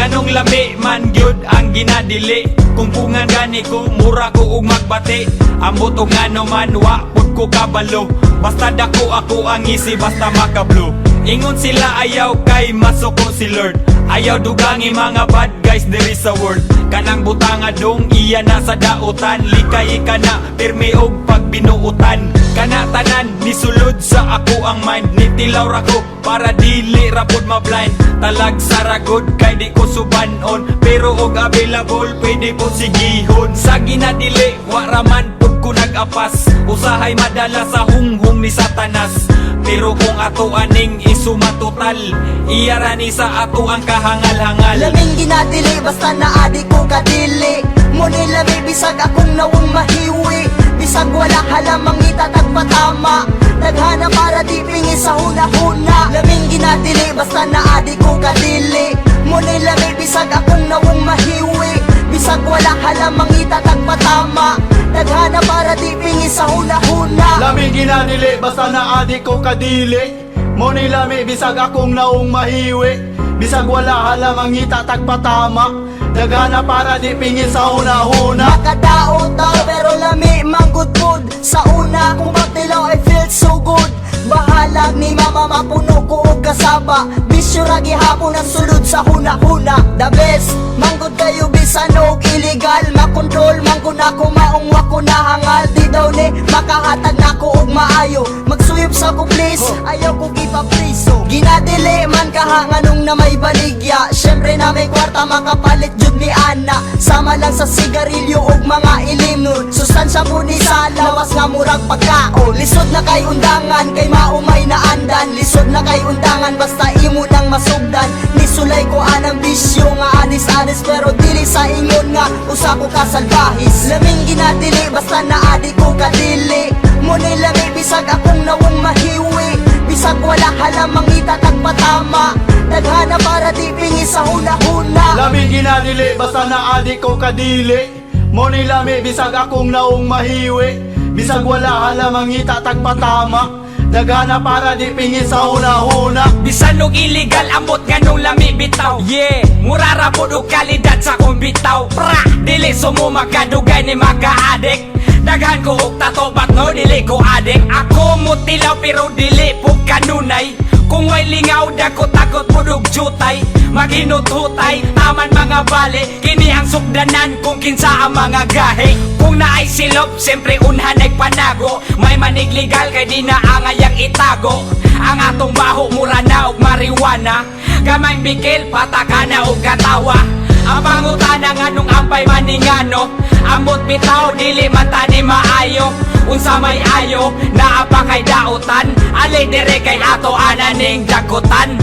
nganong lami man gyud ang ginadili. Kung pungan gani ko, mura ko ug magbati. Ambot og ngano man wa pud ko kabalo. Basta dako ako ang isi, basta makablo. Ingon sila ayaw kay masuko si Lord. Ayaw dugangi mga bad guys diri sa world. Kanang butanga dong iya na sa dautan. Likay ka na pirmi og pagbinuutan. Kana tanan nisulod sa ako ang mind. Nitilaw ra ko para dili ra pod ma-blind. Talag sa ragod kay di ko subanon. Pero og available pwede po sigihon. Sa ginadili wa raman pod ko nag-apas. Usahay madala sa hunghong ni Satanas. Pero kung ato aning isumatotal, iyarani sa ato ang kahangal-hangal. Laming ginadili basta naadi ko kadili. Muni lami bisag akong nawang mahiwi. Bisag wala halamang itatag patama. Naghana para di pingi sa huna-huna. Laming ginadili basta naadi ko kadili. Muni lami bisag akong nawang mahiwi. Bisag wala halamang itatag patama. Naghana para di pingi sa huna-huna. Lami ginadili basta naadi ko kadili. Muni lami bisag akong naong mahiwi. Bisag wala halamang itatag patama. Daghana para di pingi sa huna-huna. Makadao tao pero lami manggudgud. Sa una kung pagtilaw I feel so good. Bahalag ni mama mapuno ko og kasaba. Bisyo ra gihapon ang sulod sa huna-huna. The best manggod kayo bisan og illegal. Makontrol manggod ako maong wa ko nahangal. Di daw ni makahatag nako og maayo. Magsuyop sa ko please, ayaw ko gipapriso. Ginadili man kaha nganong na may baligya. Syempre na may kwarta makapalit jud ni Ana. Sama lang sa sigarilyo og mga ilim nun. Sustansya po ni sa lawas nga murag pagkaon. Lisod na kay undangan kay maumay na andan. Lisod na kay undangan basta imo nang masugdan. Nisulay ko anang bisyo nga anis-anis pero dili sa ingon nga usa ko kasalbahis. Laming ginadili basta naadi ko kadili. Muni lami bisag akong nawang mahiwi. Bisag wala halamang itatag patama. Naghana para di pingi sa huna-huna. Lami ginadili basta naadi ko kadili. Muni lami bisag akong naong mahiwi. Bisag wala halamang itatag patama. Daghana para di pingi sa huna-huna. Bisan og illegal ambot nganong lami bitaw. Yeah, mura ra pod og kalidad sa kong bitaw. Pra, dili sumo makadugay ni maka-addict. Daghan ko og tato but no dili ko adik. Ako mo tilaw pero dili po kanunay. Kung way lingaw dako takot po og jutay. Maghinututay, taman mga bale. Kini ang sugdanan kung kinsa ang mga gahe. Kung naay silop, siyempre unhan ay panago. May manig legal kay di na angayang itago. Ang atong baho mura na og marijuana. Gamay bikil, pataka na og katawa. Ang pangutana nga nung ampay maningano. Ambot bitaw, dili mata ni maayo. Unsa may ayo, naapa kay dautan. Ali dire kay ato ananing dagutan.